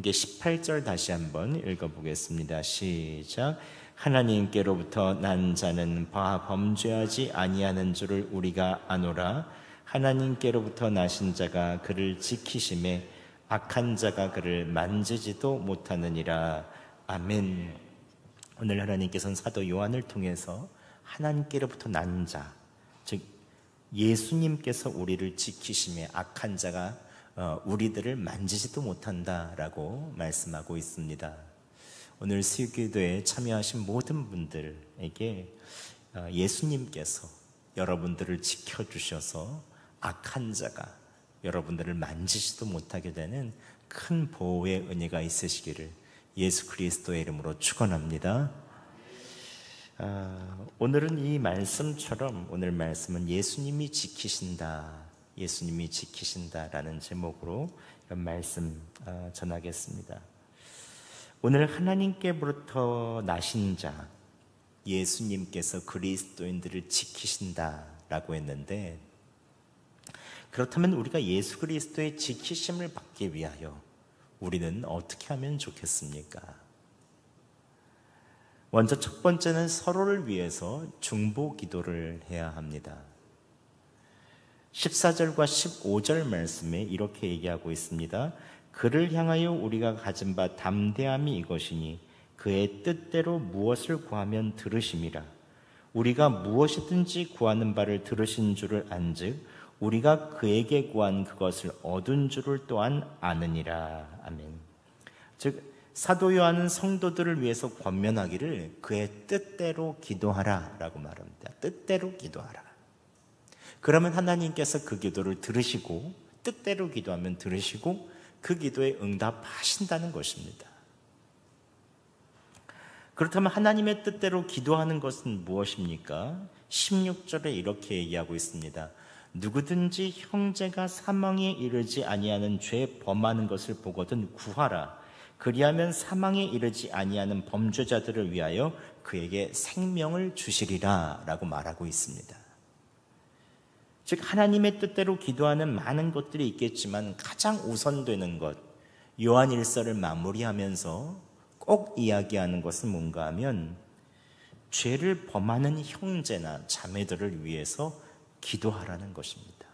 함께 18절 다시 한번 읽어보겠습니다. 시작. 하나님께로부터 난 자는 범죄하지 아니하는 줄을 우리가 아노라. 하나님께로부터 나신 자가 그를 지키심에 악한 자가 그를 만지지도 못하느니라. 아멘. 오늘 하나님께서는 사도 요한을 통해서 하나님께로부터 난 자, 즉 예수님께서 우리를 지키심에 악한 자가 우리들을 만지지도 못한다라고 말씀하고 있습니다. 오늘 수요기도에 참여하신 모든 분들에게 예수님께서 여러분들을 지켜주셔서 악한 자가 여러분들을 만지지도 못하게 되는 큰 보호의 은혜가 있으시기를 예수 그리스도의 이름으로 축원합니다. 오늘은 이 말씀처럼 오늘 말씀은 예수님이 지키신다, 예수님이 지키신다라는 제목으로 이런 말씀 전하겠습니다. 오늘 하나님께로부터 나신 자 예수님께서 그리스도인들을 지키신다라고 했는데, 그렇다면 우리가 예수 그리스도의 지키심을 받기 위하여 우리는 어떻게 하면 좋겠습니까? 먼저 첫 번째는 서로를 위해서 중보 기도를 해야 합니다. 14절과 15절 말씀에 이렇게 얘기하고 있습니다. 그를 향하여 우리가 가진 바 담대함이 이것이니 그의 뜻대로 무엇을 구하면 들으심이라. 우리가 무엇이든지 구하는 바를 들으신 줄을 안즉 우리가 그에게 구한 그것을 얻은 줄을 또한 아느니라. 아멘. 즉 사도 요한은 성도들을 위해서 권면하기를 그의 뜻대로 기도하라 라고 말합니다. 뜻대로 기도하라. 그러면 하나님께서 그 기도를 들으시고, 뜻대로 기도하면 들으시고 그 기도에 응답하신다는 것입니다. 그렇다면 하나님의 뜻대로 기도하는 것은 무엇입니까? 16절에 이렇게 얘기하고 있습니다. 누구든지 형제가 사망에 이르지 아니하는 죄 범하는 것을 보거든 구하라. 그리하면 사망에 이르지 아니하는 범죄자들을 위하여 그에게 생명을 주시리라 라고 말하고 있습니다. 즉 하나님의 뜻대로 기도하는 많은 것들이 있겠지만 가장 우선되는 것, 요한 1서를 마무리하면서 꼭 이야기하는 것은 뭔가 하면 죄를 범하는 형제나 자매들을 위해서 기도하라는 것입니다.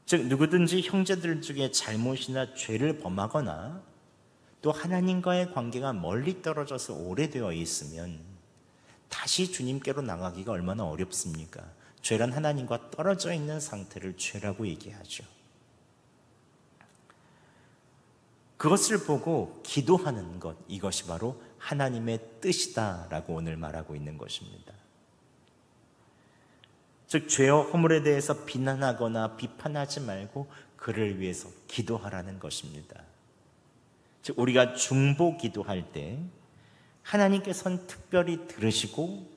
즉 누구든지 형제들 중에 잘못이나 죄를 범하거나 또 하나님과의 관계가 멀리 떨어져서 오래되어 있으면 다시 주님께로 나가기가 얼마나 어렵습니까? 죄란 하나님과 떨어져 있는 상태를 죄라고 얘기하죠. 그것을 보고 기도하는 것, 이것이 바로 하나님의 뜻이다라고 오늘 말하고 있는 것입니다. 즉 죄와 허물에 대해서 비난하거나 비판하지 말고 그를 위해서 기도하라는 것입니다. 즉 우리가 중보 기도할 때 하나님께서는 특별히 들으시고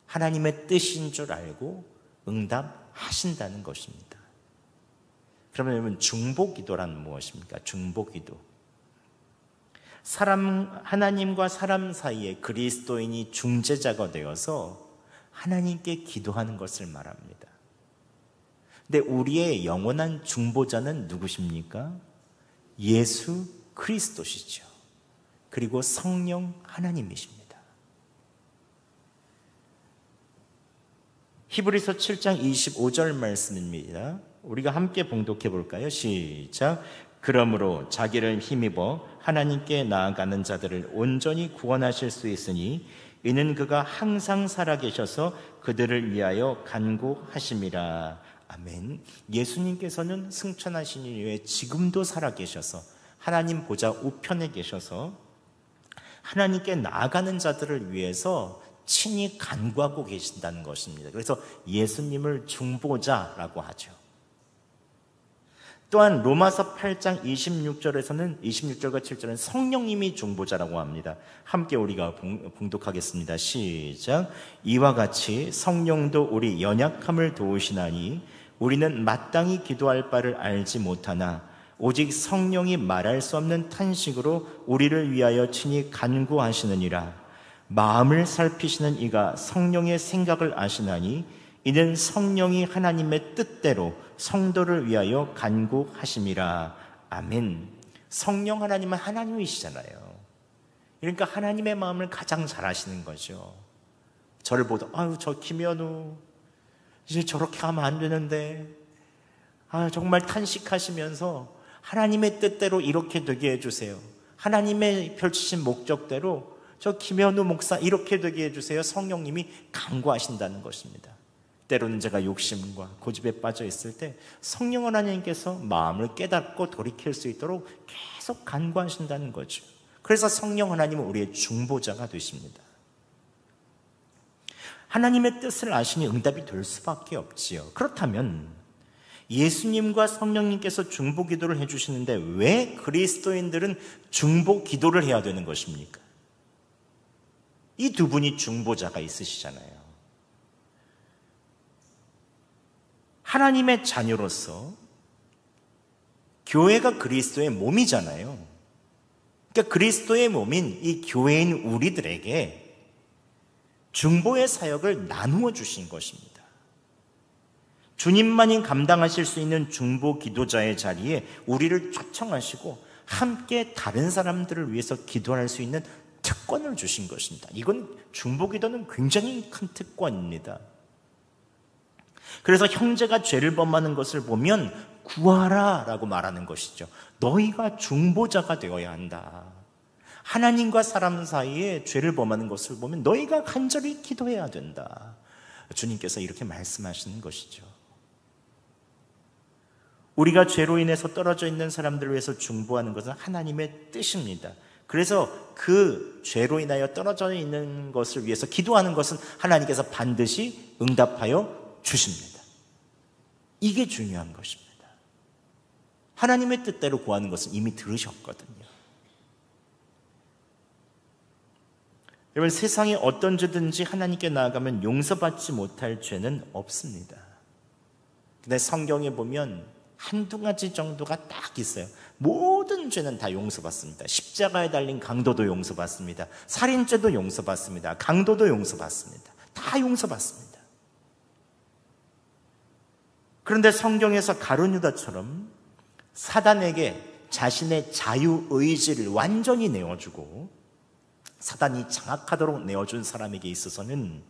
하나님의 뜻인 줄 알고 응답하신다는 것입니다. 그러면 여러분 중보 기도란 무엇입니까? 중보 기도, 하나님과 사람 사이에 그리스도인이 중재자가 되어서 하나님께 기도하는 것을 말합니다. 근데 우리의 영원한 중보자는 누구십니까? 예수 그리스도시죠. 그리고 성령 하나님이십니다. 히브리서 7장 25절 말씀입니다. 우리가 함께 봉독해 볼까요? 시작. 그러므로 자기를 힘입어 하나님께 나아가는 자들을 온전히 구원하실 수 있으니 이는 그가 항상 살아계셔서 그들을 위하여 간구하심이라. 아멘. 예수님께서는 승천하신 이후에 지금도 살아계셔서 하나님 보좌 우편에 계셔서 하나님께 나아가는 자들을 위해서 친히 간구하고 계신다는 것입니다. 그래서 예수님을 중보자라고 하죠. 또한 로마서 8장 26절에서는 26절과 7절은 성령님이 중보자라고 합니다. 함께 우리가 봉독하겠습니다. 시작. 이와 같이 성령도 우리 연약함을 도우시나니 우리는 마땅히 기도할 바를 알지 못하나 오직 성령이 말할 수 없는 탄식으로 우리를 위하여 친히 간구하시느니라. 마음을 살피시는 이가 성령의 생각을 아시나니 이는 성령이 하나님의 뜻대로 성도를 위하여 간구하심이라. 아멘. 성령 하나님은 하나님이시잖아요. 그러니까 하나님의 마음을 가장 잘 아시는 거죠. 저를 보다 아유 저 김현우 이제 저렇게 하면 안 되는데 정말 탄식하시면서 하나님의 뜻대로 이렇게 되게 해주세요. 하나님의 펼치신 목적대로 저 김현우 목사 이렇게 되게 해주세요. 성령님이 간구하신다는 것입니다. 때로는 제가 욕심과 고집에 빠져 있을 때 성령 하나님께서 마음을 깨닫고 돌이킬 수 있도록 계속 간구하신다는 거죠. 그래서 성령 하나님은 우리의 중보자가 되십니다. 하나님의 뜻을 아시니 응답이 될 수밖에 없지요. 그렇다면 예수님과 성령님께서 중보 기도를 해주시는데 왜 그리스도인들은 중보 기도를 해야 되는 것입니까? 이 두 분이 중보자가 있으시잖아요. 하나님의 자녀로서 교회가 그리스도의 몸이잖아요. 그러니까 그리스도의 몸인 이 교회인 우리들에게 중보의 사역을 나누어 주신 것입니다. 주님만이 감당하실 수 있는 중보 기도자의 자리에 우리를 초청하시고 함께 다른 사람들을 위해서 기도할 수 있는 특권을 주신 것입니다. 이건 중보 기도는 굉장히 큰 특권입니다. 그래서 형제가 죄를 범하는 것을 보면 구하라 라고 말하는 것이죠. 너희가 중보자가 되어야 한다. 하나님과 사람 사이에 죄를 범하는 것을 보면 너희가 간절히 기도해야 된다. 주님께서 이렇게 말씀하시는 것이죠. 우리가 죄로 인해서 떨어져 있는 사람들을 위해서 중보하는 것은 하나님의 뜻입니다. 그래서 그 죄로 인하여 떨어져 있는 것을 위해서 기도하는 것은 하나님께서 반드시 응답하여 주십니다. 이게 중요한 것입니다. 하나님의 뜻대로 구하는 것은 이미 들으셨거든요. 여러분, 세상에 어떤 죄든지 하나님께 나아가면 용서받지 못할 죄는 없습니다. 근데 성경에 보면 한두 가지 정도가 딱 있어요. 모든 죄는 다 용서받습니다. 십자가에 달린 강도도 용서받습니다. 살인죄도 용서받습니다. 강도도 용서받습니다. 다 용서받습니다. 그런데 성경에서 가룟 유다처럼 사단에게 자신의 자유의지를 완전히 내어주고 사단이 장악하도록 내어준 사람에게 있어서는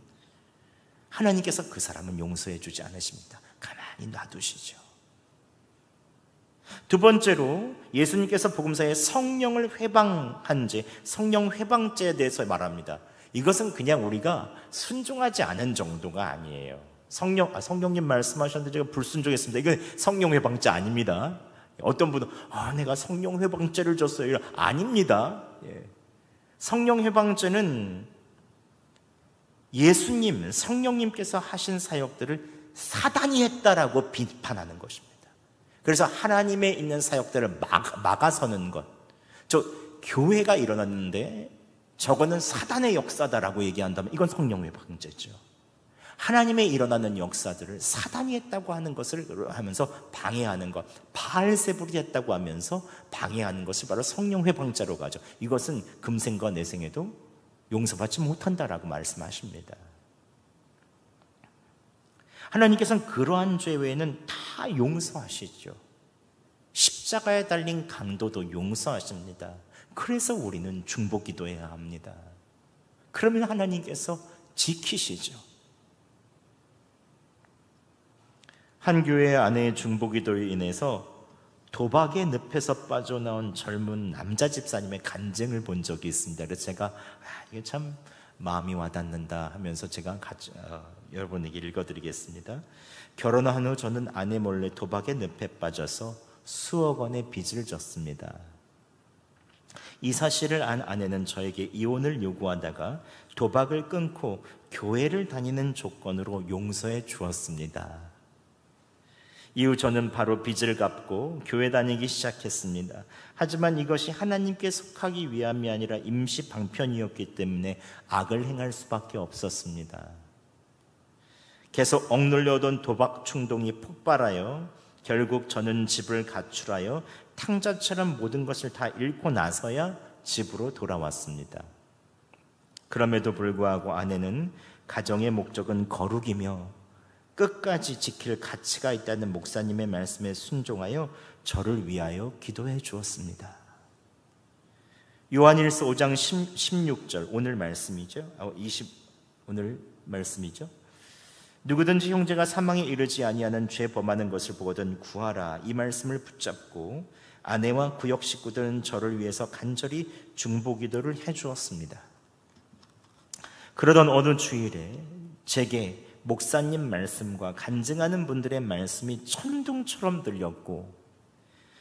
하나님께서 그 사람은 용서해 주지 않으십니다. 가만히 놔두시죠. 두 번째로 예수님께서 복음서에 성령을 회방한 죄, 성령 회방죄에 대해서 말합니다. 이것은 그냥 우리가 순종하지 않은 정도가 아니에요. 성령님 말씀하셨는데 제가 불순종했습니다. 이건 성령 회방죄 아닙니다. 어떤 분은 내가 성령 회방죄를 줬어요. 아닙니다. 성령 회방죄는 예수님, 성령님께서 하신 사역들을 사단이 했다라고 비판하는 것입니다. 그래서 하나님의 있는 사역들을 막아서는 것. 교회가 일어났는데 저거는 사단의 역사다라고 얘기한다면 이건 성령 회방죄죠. 하나님의 일어나는 역사들을 사단이 했다고 하는 것을 하면서 방해하는 것, 바알세불이 했다고 하면서 방해하는 것을 바로 성령 회방죄로 가죠. 이것은 금생과 내생에도 용서받지 못한다라고 말씀하십니다. 하나님께서는 그러한 죄 외에는 다 용서하시죠. 십자가에 달린 강도도 용서하십니다. 그래서 우리는 중보기도해야 합니다. 그러면 하나님께서 지키시죠. 한 교회 아내의 중보기도로 인해서 도박의 늪에서 빠져나온 젊은 남자 집사님의 간증을 본 적이 있습니다. 그래서 제가 이게 참 마음이 와닿는다 하면서 제가 여러분에게 읽어드리겠습니다. 결혼한 후 저는 아내 몰래 도박의 늪에 빠져서 수억 원의 빚을 졌습니다. 이 사실을 안 아내는 저에게 이혼을 요구하다가 도박을 끊고 교회를 다니는 조건으로 용서해 주었습니다. 이후 저는 바로 빚을 갚고 교회 다니기 시작했습니다. 하지만 이것이 하나님께 속하기 위함이 아니라 임시 방편이었기 때문에 악을 행할 수밖에 없었습니다. 계속 억눌려오던 도박 충동이 폭발하여 결국 저는 집을 가출하여 탕자처럼 모든 것을 다 잃고 나서야 집으로 돌아왔습니다. 그럼에도 불구하고 아내는 가정의 목적은 거룩이며 끝까지 지킬 가치가 있다는 목사님의 말씀에 순종하여 저를 위하여 기도해 주었습니다. 요한일서 5장 16절 오늘 말씀이죠. 오늘 말씀이죠. 누구든지 형제가 사망에 이르지 아니하는 죄 범하는 것을 보거든 구하라. 이 말씀을 붙잡고 아내와 구역 식구들은 저를 위해서 간절히 중보기도를 해주었습니다. 그러던 어느 주일에 제게 목사님 말씀과 간증하는 분들의 말씀이 천둥처럼 들렸고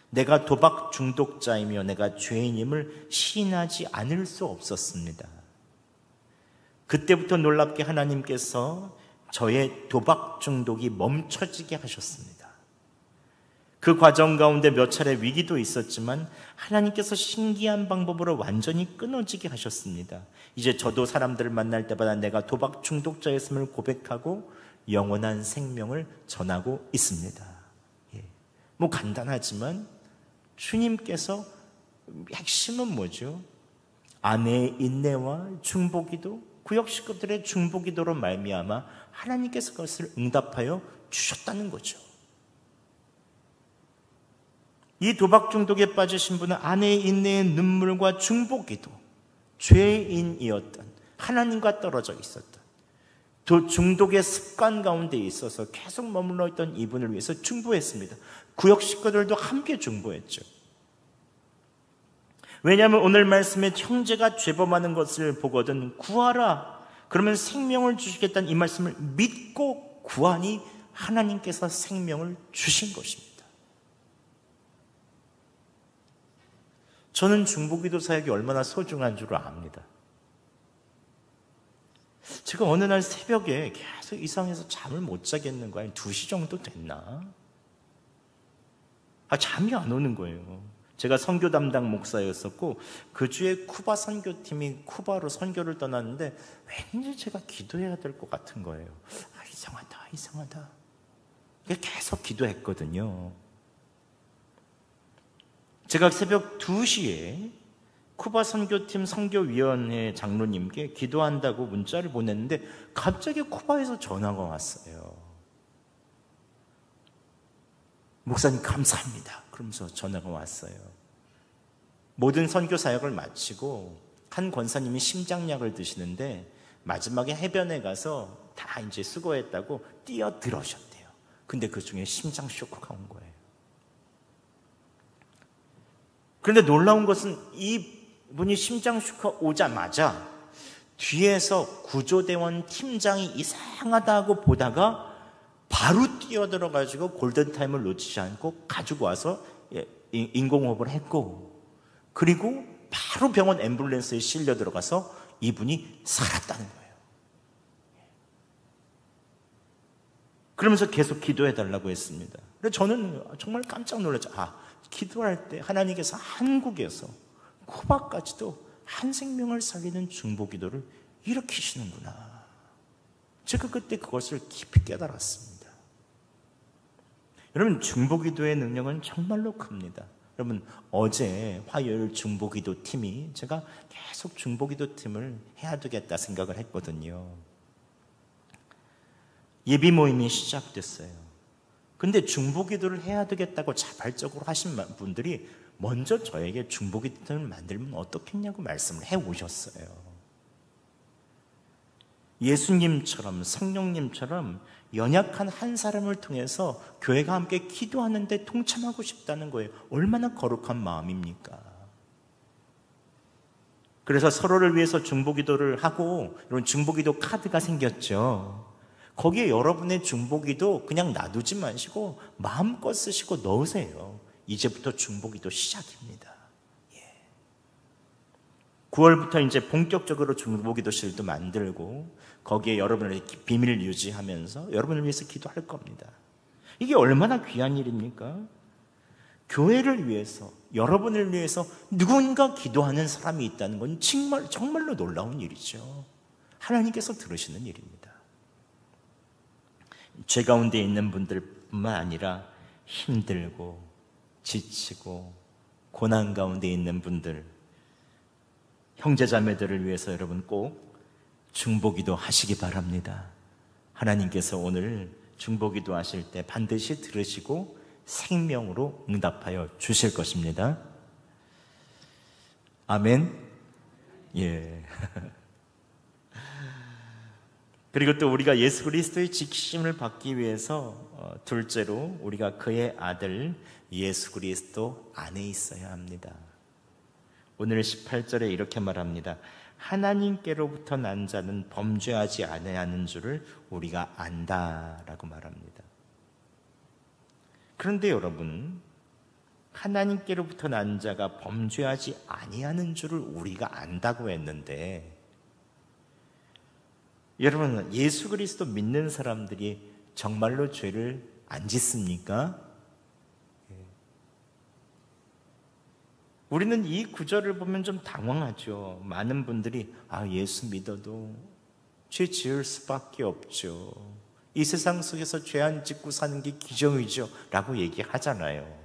내가 도박 중독자이며 내가 죄인임을 시인하지 않을 수 없었습니다. 그때부터 놀랍게 하나님께서 저의 도박 중독이 멈춰지게 하셨습니다. 그 과정 가운데 몇 차례 위기도 있었지만 하나님께서 신기한 방법으로 완전히 끊어지게 하셨습니다. 이제 저도 사람들을 만날 때마다 내가 도박 중독자였음을 고백하고 영원한 생명을 전하고 있습니다. 뭐 간단하지만 주님께서 핵심은 뭐죠? 아내의 인내와 중보기도, 구역 식구들의 중보기도로 말미암아 하나님께서 그것을 응답하여 주셨다는 거죠. 이 도박 중독에 빠지신 분은 아내의 인내의 눈물과 중보기도, 죄인이었던, 하나님과 떨어져 있었던, 중독의 습관 가운데 있어서 계속 머물러 있던 이분을 위해서 중보했습니다. 구역 식구들도 함께 중보했죠. 왜냐하면 오늘 말씀에 형제가 죄범하는 것을 보거든 구하라. 그러면 생명을 주시겠다는 이 말씀을 믿고 구하니 하나님께서 생명을 주신 것입니다. 저는 중보기도 사역이 얼마나 소중한 줄 압니다. 제가 어느 날 새벽에 계속 이상해서 잠을 못 자겠는 거예요. 2시 정도 됐나? 잠이 안 오는 거예요. 제가 선교 담당 목사였었고 그 주에 쿠바 선교팀이 쿠바로 선교를 떠났는데 왠지 제가 기도해야 될 것 같은 거예요. 이상하다. 계속 기도했거든요. 제가 새벽 2시에 쿠바 선교팀 선교위원회 장로님께 기도한다고 문자를 보냈는데 갑자기 쿠바에서 전화가 왔어요. 목사님 감사합니다. 그러면서 전화가 왔어요. 모든 선교 사역을 마치고 한 권사님이 심장약을 드시는데 마지막에 해변에 가서 다 이제 수고했다고 뛰어들어오셨대요. 근데 그 중에 심장 쇼크가 온 거예요. 그런데 놀라운 것은 이분이 심장 쇼크가 오자마자 뒤에서 구조대원 팀장이 이상하다고 보다가 바로 뛰어들어가지고 골든타임을 놓치지 않고 가지고 와서 인공호흡을 했고 그리고 바로 병원 앰뷸런스에 실려 들어가서 이분이 살았다는 거예요. 그러면서 계속 기도해달라고 했습니다. 그래서 저는 정말 깜짝 놀랐죠. 기도할 때 하나님께서 한국에서 쿠바까지도 한 생명을 살리는 중보기도를 일으키시는구나. 제가 그때 그것을 깊이 깨달았습니다. 여러분, 중보기도의 능력은 정말로 큽니다. 여러분, 어제 화요일 중보기도 팀이 제가 계속 중보기도 팀을 해야 되겠다 생각을 했거든요. 예비 모임이 시작됐어요. 근데 중보기도를 해야 되겠다고 자발적으로 하신 분들이 먼저 저에게 중보기도를 만들면 어떻겠냐고 말씀을 해오셨어요. 예수님처럼 성령님처럼 연약한 한 사람을 통해서 교회가 함께 기도하는데 동참하고 싶다는 거예요. 얼마나 거룩한 마음입니까? 그래서 서로를 위해서 중보기도를 하고 이런 중보기도 카드가 생겼죠. 거기에 여러분의 중보기도 그냥 놔두지 마시고 마음껏 쓰시고 넣으세요. 이제부터 중보기도 시작입니다. 9월부터 이제 본격적으로 중보기도실도 만들고 거기에 여러분의 비밀을 유지하면서 여러분을 위해서 기도할 겁니다. 이게 얼마나 귀한 일입니까? 교회를 위해서, 여러분을 위해서 누군가 기도하는 사람이 있다는 건 정말로 놀라운 일이죠. 하나님께서 들으시는 일입니다. 죄 가운데 있는 분들뿐만 아니라 힘들고 지치고 고난 가운데 있는 분들, 형제자매들을 위해서 여러분 꼭 중보기도 하시기 바랍니다. 하나님께서 오늘 중보기도 하실 때 반드시 들으시고 생명으로 응답하여 주실 것입니다. 아멘. 예. 그리고 또 우리가 예수 그리스도의 지키심을 받기 위해서 둘째로 우리가 그의 아들 예수 그리스도 안에 있어야 합니다. 오늘 18절에 이렇게 말합니다. 하나님께로부터 난 자는 범죄하지 아니하는 줄을 우리가 안다라고 말합니다. 그런데 여러분, 하나님께로부터 난 자가 범죄하지 아니하는 줄을 우리가 안다고 했는데, 여러분, 예수 그리스도 믿는 사람들이 정말로 죄를 안 짓습니까? 우리는 이 구절을 보면 좀 당황하죠. 많은 분들이 예수 믿어도 죄 지을 수밖에 없죠. 이 세상 속에서 죄 안 짓고 사는 게 기정이죠 라고 얘기하잖아요.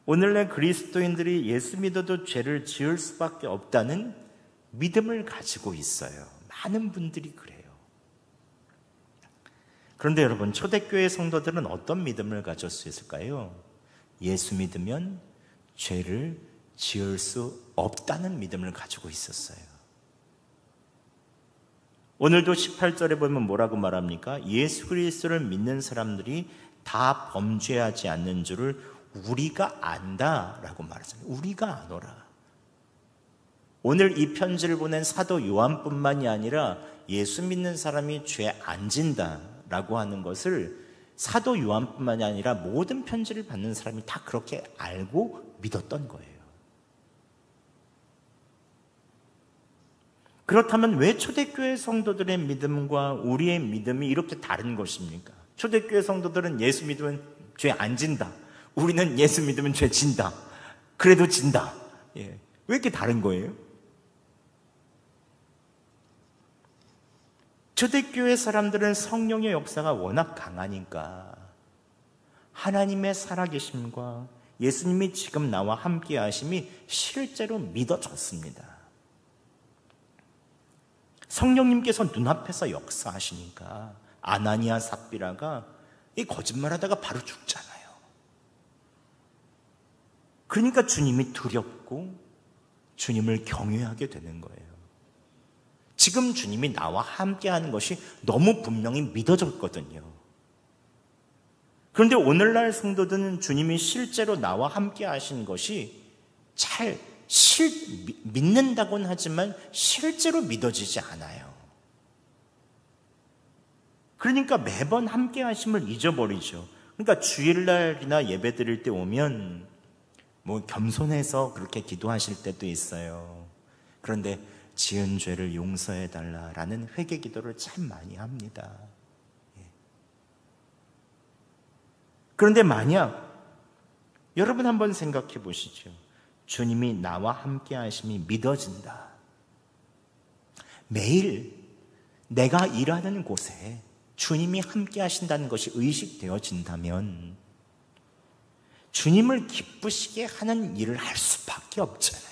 오늘날 그리스도인들이 예수 믿어도 죄를 지을 수밖에 없다는 믿음을 가지고 있어요. 많은 분들이 그래요. 그런데 여러분, 초대교회 성도들은 어떤 믿음을 가질 수 있을까요? 예수 믿으면 죄를 지을 수 없다는 믿음을 가지고 있었어요. 오늘도 18절에 보면 뭐라고 말합니까? 예수 그리스도를 믿는 사람들이 다 범죄하지 않는 줄을 우리가 안다라고 말하잖아요. 우리가 아노라. 오늘 이 편지를 보낸 사도 요한뿐만이 아니라 예수 믿는 사람이 죄 안 진다라고 하는 것을 사도 요한뿐만이 아니라 모든 편지를 받는 사람이 다 그렇게 알고 믿었던 거예요. 그렇다면 왜 초대교회 성도들의 믿음과 우리의 믿음이 이렇게 다른 것입니까? 초대교회 성도들은 예수 믿으면 죄 안 진다. 우리는 예수 믿으면 죄 진다. 그래도 진다. 왜 이렇게 다른 거예요? 초대교회 사람들은 성령의 역사가 워낙 강하니까 하나님의 살아계심과 예수님이 지금 나와 함께 하심이 실제로 믿어졌습니다. 성령님께서 눈앞에서 역사하시니까 아나니아 삽비라가 이 거짓말하다가 바로 죽잖아요. 그러니까 주님이 두렵고 주님을 경외하게 되는 거예요. 지금 주님이 나와 함께하는 것이 너무 분명히 믿어졌거든요. 그런데 오늘날 성도들은 주님이 실제로 나와 함께 하신 것이 잘 믿는다고는 하지만 실제로 믿어지지 않아요. 그러니까 매번 함께 하심을 잊어버리죠. 그러니까 주일날이나 예배 드릴 때 오면 겸손해서 그렇게 기도하실 때도 있어요. 그런데 지은 죄를 용서해달라라는 회개 기도를 참 많이 합니다. 그런데 만약 여러분 한번 생각해 보시죠. 주님이 나와 함께 하심이 믿어진다. 매일 내가 일하는 곳에 주님이 함께 하신다는 것이 의식되어진다면 주님을 기쁘시게 하는 일을 할 수밖에 없잖아요.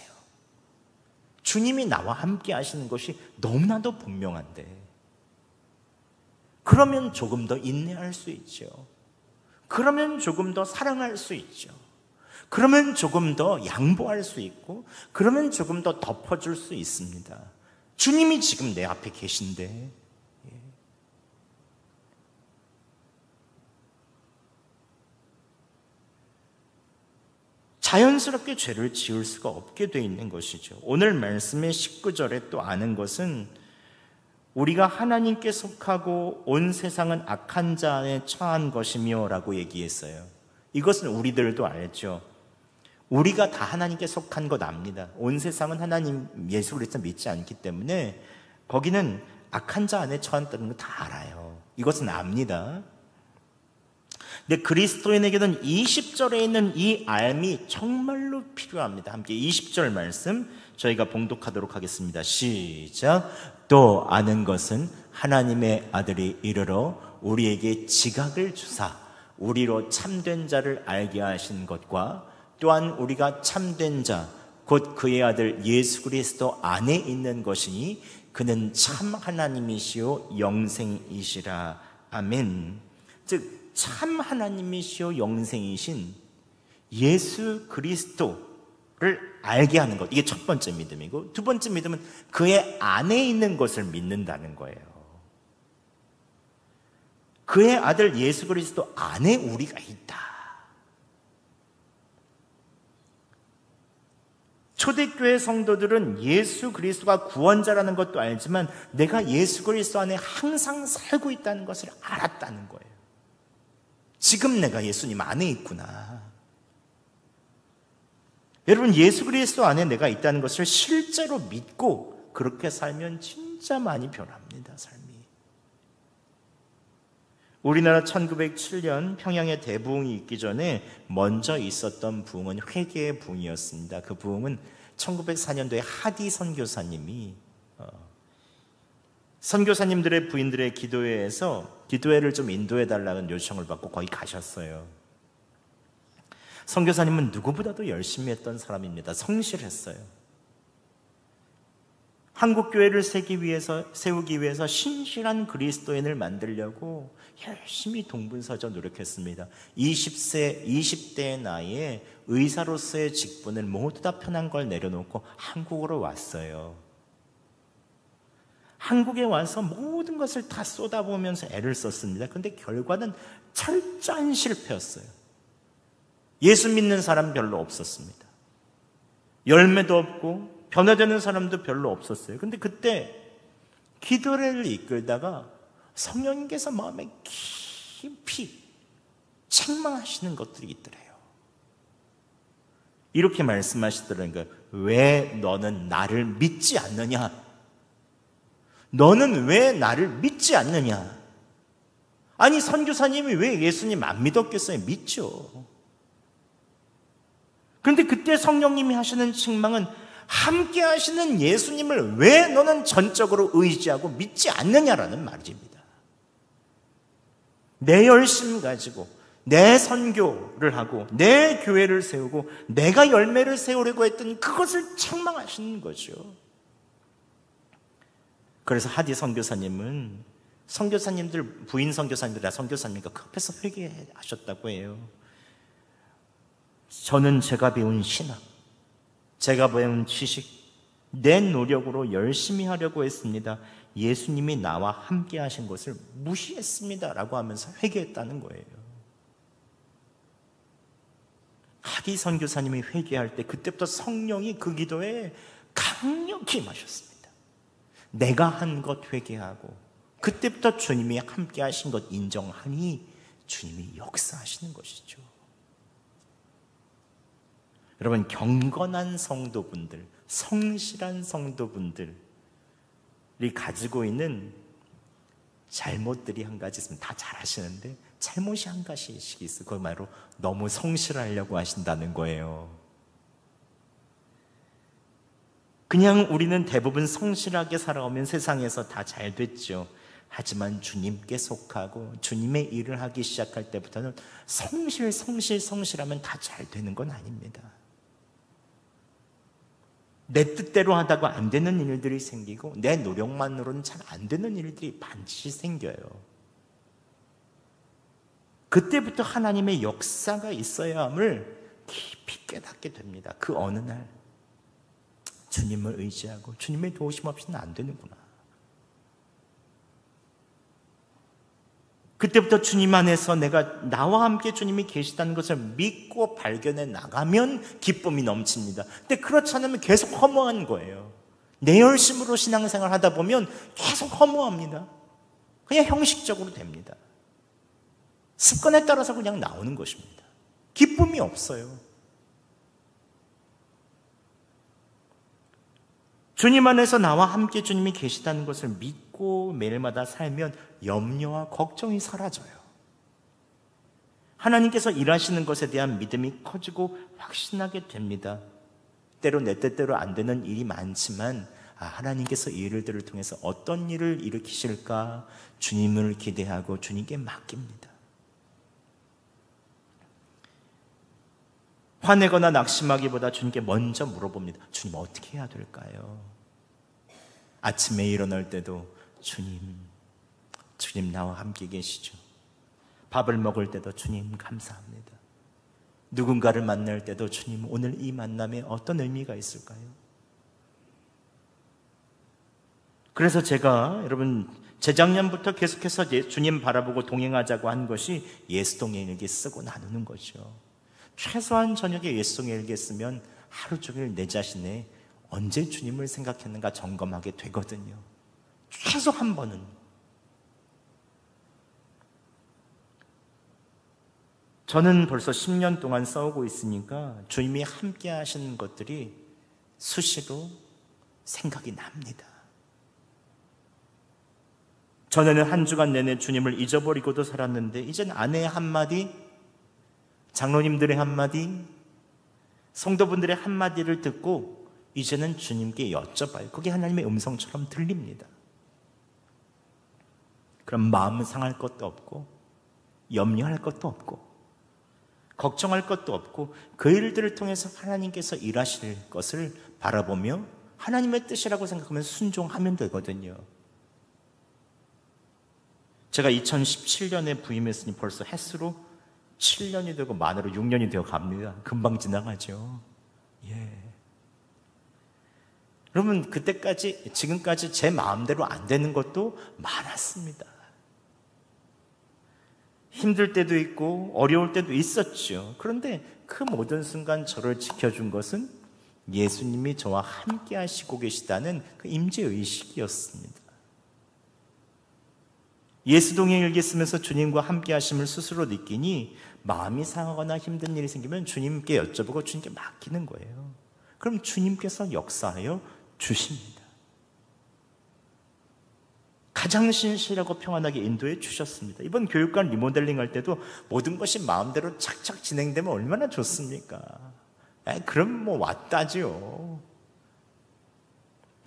주님이 나와 함께 하시는 것이 너무나도 분명한데, 그러면 조금 더 인내할 수 있죠. 그러면 조금 더 사랑할 수 있죠. 그러면 조금 더 양보할 수 있고, 그러면 조금 더 덮어줄 수 있습니다. 주님이 지금 내 앞에 계신데, 자연스럽게 죄를 지을 수가 없게 돼 있는 것이죠. 오늘 말씀의 19절에 또 아는 것은 우리가 하나님께 속하고 온 세상은 악한 자에 처한 것이며 라고 얘기했어요. 이것은 우리들도 알죠. 우리가 다 하나님께 속한 것 압니다. 온 세상은 하나님 예수 그리스도 믿지 않기 때문에 거기는 악한 자 안에 처한다는 거 다 알아요. 이것은 압니다. 근데 그리스도인에게는 20절에 있는 이 알미 정말로 필요합니다. 함께 20절 말씀 저희가 봉독하도록 하겠습니다. 시작. 또 아는 것은 하나님의 아들이 이르러 우리에게 지각을 주사 우리로 참된 자를 알게 하신 것과 또한 우리가 참된 자 곧 그의 아들 예수 그리스도 안에 있는 것이니 그는 참 하나님이시요 영생이시라. 아멘. 즉 참 하나님이시요 영생이신 예수 그리스도를 알게 하는 것, 이게 첫 번째 믿음이고, 두 번째 믿음은 그의 안에 있는 것을 믿는다는 거예요. 그의 아들 예수 그리스도 안에 우리가 있다. 초대교회 성도들은 예수 그리스도가 구원자라는 것도 알지만 내가 예수 그리스도 안에 항상 살고 있다는 것을 알았다는 거예요. 지금 내가 예수님 안에 있구나. 여러분, 예수 그리스도 안에 내가 있다는 것을 실제로 믿고 그렇게 살면 진짜 많이 변합니다, 삶이. 우리나라 1907년 평양에 대부흥이 있기 전에 먼저 있었던 부흥은 회개의 부흥이었습니다. 그 부흥은 1904년도에 하디 선교사님이 선교사님들의 부인들의 기도회를 좀 인도해달라는 요청을 받고 거기 가셨어요. 선교사님은 누구보다도 열심히 했던 사람입니다. 성실했어요. 한국교회를 세우기 위해서 신실한 그리스도인을 만들려고 열심히 동분서저 노력했습니다. 20대의 나이에 의사로서의 직분을 모두 다 편한 걸 내려놓고 한국으로 왔어요. 한국에 와서 모든 것을 다 쏟아부으면서 애를 썼습니다. 그런데 결과는 철저한 실패였어요. 예수 믿는 사람 별로 없었습니다. 열매도 없고 변화되는 사람도 별로 없었어요. 그런데 그때 기도를 이끌다가 성령님께서 마음에 깊이 책망하시는 것들이 있더래요. 이렇게 말씀하시더라고요. 왜 너는 나를 믿지 않느냐? 너는 왜 나를 믿지 않느냐? 아니, 선교사님이 왜 예수님 안 믿었겠어요? 믿죠. 그런데 그때 성령님이 하시는 책망은 함께 하시는 예수님을 왜 너는 전적으로 의지하고 믿지 않느냐라는 말입니다. 내 열심 가지고 내 선교를 하고 내 교회를 세우고 내가 열매를 세우려고 했던 그것을 책망하시는 거죠. 그래서 하디 선교사님은 부인 선교사님들이라 선교사님과 그 앞에서 회개하셨다고 해요. 저는 제가 배운 신학, 제가 배운 지식, 내 노력으로 열심히 하려고 했습니다. 예수님이 나와 함께 하신 것을 무시했습니다 라고 하면서 회개했다는 거예요. 하디 선교사님이 회개할 때 그때부터 성령이 그 기도에 강력히 임하셨습니다. 내가 한 것 회개하고 그때부터 주님이 함께 하신 것 인정하니 주님이 역사하시는 것이죠. 여러분, 경건한 성도분들, 성실한 성도분들이 가지고 있는 잘못들이 한 가지 있습니다. 다 잘하시는데 잘못이 한 가지씩 있어요. 그 말로 너무 성실하려고 하신다는 거예요. 그냥 우리는 대부분 성실하게 살아오면 세상에서 다 잘 됐죠. 하지만 주님께 속하고 주님의 일을 하기 시작할 때부터는 성실하면 다 잘 되는 건 아닙니다. 내 뜻대로 하다가 안 되는 일들이 생기고 내 노력만으로는 잘 안 되는 일들이 반드시 생겨요. 그때부터 하나님의 역사가 있어야 함을 깊이 깨닫게 됩니다. 그 어느 날 주님을 의지하고 주님의 도우심 없이는 안 되는구나. 그때부터 주님 안에서 나와 함께 주님이 계시다는 것을 믿고 발견해 나가면 기쁨이 넘칩니다. 근데 그렇지 않으면 계속 허무한 거예요. 내 열심으로 신앙생활 하다 보면 계속 허무합니다. 그냥 형식적으로 됩니다. 습관에 따라서 그냥 나오는 것입니다. 기쁨이 없어요. 주님 안에서 나와 함께 주님이 계시다는 것을 믿고 매일마다 살면 염려와 걱정이 사라져요. 하나님께서 일하시는 것에 대한 믿음이 커지고 확신하게 됩니다. 때로 내 뜻대로 안 되는 일이 많지만 하나님께서 이 일들을 통해서 어떤 일을 일으키실까 주님을 기대하고 주님께 맡깁니다. 화내거나 낙심하기보다 주님께 먼저 물어봅니다. 주님, 어떻게 해야 될까요? 아침에 일어날 때도 주님 나와 함께 계시죠. 밥을 먹을 때도 주님 감사합니다. 누군가를 만날 때도 주님 오늘 이 만남에 어떤 의미가 있을까요? 그래서 제가 여러분 재작년부터 계속해서 주님 바라보고 동행하자고 한 것이 예수동행일기 쓰고 나누는 거죠. 최소한 저녁에 예수동행일기 쓰면 하루 종일 내 자신의 언제 주님을 생각했는가 점검하게 되거든요. 최소 한 번은. 저는 벌써 10년 동안 싸우고 있으니까 주님이 함께 하시는 것들이 수시로 생각이 납니다. 전에는 한 주간 내내 주님을 잊어버리고도 살았는데 이젠 아내의 한마디, 장로님들의 한마디, 성도분들의 한마디를 듣고 이제는 주님께 여쭤봐요. 그게 하나님의 음성처럼 들립니다. 그럼 마음은 상할 것도 없고 염려할 것도 없고 걱정할 것도 없고 그 일들을 통해서 하나님께서 일하실 것을 바라보며 하나님의 뜻이라고 생각하면 순종하면 되거든요. 제가 2017년에 부임했으니 벌써 햇수로 7년이 되고 만으로 6년이 되어 갑니다. 금방 지나가죠. 예. 여러분 그때까지 지금까지 제 마음대로 안 되는 것도 많았습니다. 힘들 때도 있고 어려울 때도 있었죠. 그런데 그 모든 순간 저를 지켜준 것은 예수님이 저와 함께 하시고 계시다는 그 임재의식이었습니다. 예수동행일기 쓰면서 주님과 함께 하심을 스스로 느끼니 마음이 상하거나 힘든 일이 생기면 주님께 여쭤보고 주님께 맡기는 거예요. 그럼 주님께서 역사하여 주십니다. 가장 신실하고 평안하게 인도해 주셨습니다. 이번 교육관 리모델링 할 때도 모든 것이 마음대로 착착 진행되면 얼마나 좋습니까? 그럼 뭐 왔다지요.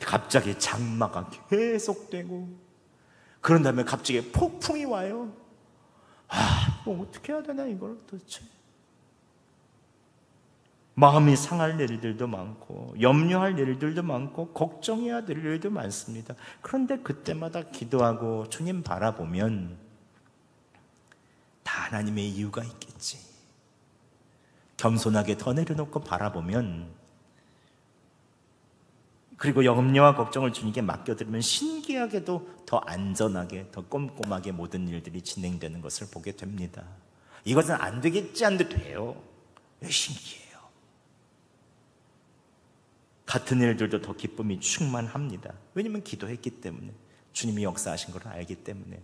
갑자기 장마가 계속되고 그런 다음에 갑자기 폭풍이 와요. 뭐 어떻게 해야 되나 이걸 도대체. 마음이 상할 일들도 많고 염려할 일들도 많고 걱정해야 될 일도 많습니다. 그런데 그때마다 기도하고 주님 바라보면 다 하나님의 이유가 있겠지. 겸손하게 더 내려놓고 바라보면 그리고 염려와 걱정을 주님께 맡겨드리면 신기하게도 더 안전하게 더 꼼꼼하게 모든 일들이 진행되는 것을 보게 됩니다. 이것은 안 되겠지 한데 돼요. 신기해요. 같은 일들도 더 기쁨이 충만합니다. 왜냐하면 기도했기 때문에 주님이 역사하신 걸 알기 때문에.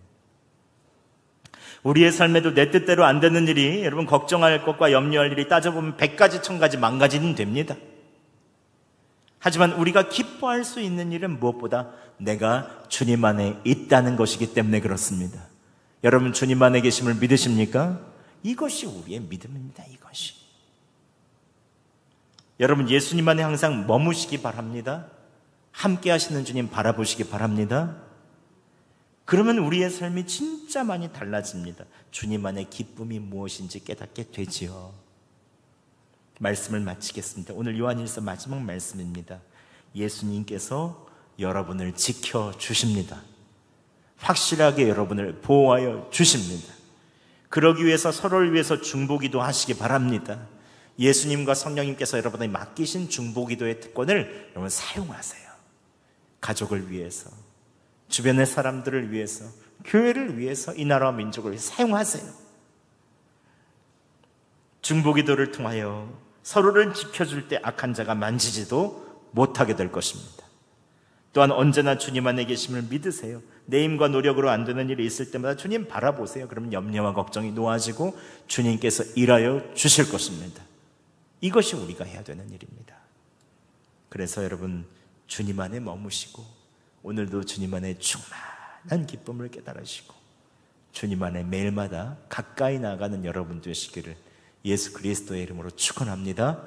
우리의 삶에도 내 뜻대로 안 되는 일이 여러분 걱정할 것과 염려할 일이 따져보면 100가지 1000가지 만가지는 됩니다. 하지만 우리가 기뻐할 수 있는 일은 무엇보다 내가 주님 안에 있다는 것이기 때문에 그렇습니다. 여러분 주님 안에 계심을 믿으십니까? 이것이 우리의 믿음입니다. 이것이. 여러분 예수님 안에 항상 머무시기 바랍니다. 함께 하시는 주님 바라보시기 바랍니다. 그러면 우리의 삶이 진짜 많이 달라집니다. 주님 안에 기쁨이 무엇인지 깨닫게 되지요. 말씀을 마치겠습니다. 오늘 요한일서 마지막 말씀입니다. 예수님께서 여러분을 지켜주십니다. 확실하게 여러분을 보호하여 주십니다. 그러기 위해서 서로를 위해서 중보기도 하시기 바랍니다. 예수님과 성령님께서 여러분에게 맡기신 중보기도의 특권을 여러분 사용하세요. 가족을 위해서, 주변의 사람들을 위해서, 교회를 위해서, 이 나라와 민족을 위해서 사용하세요. 중보기도를 통하여 서로를 지켜줄 때 악한 자가 만지지도 못하게 될 것입니다. 또한 언제나 주님 안에 계심을 믿으세요. 내 힘과 노력으로 안 되는 일이 있을 때마다 주님 바라보세요. 그러면 염려와 걱정이 놓아지고 주님께서 일하여 주실 것입니다. 이것이 우리가 해야 되는 일입니다. 그래서 여러분 주님 안에 머무시고 오늘도 주님 안에 충만한 기쁨을 깨달으시고 주님 안에 매일마다 가까이 나아가는 여러분 되시기를 예수 그리스도의 이름으로 축원합니다.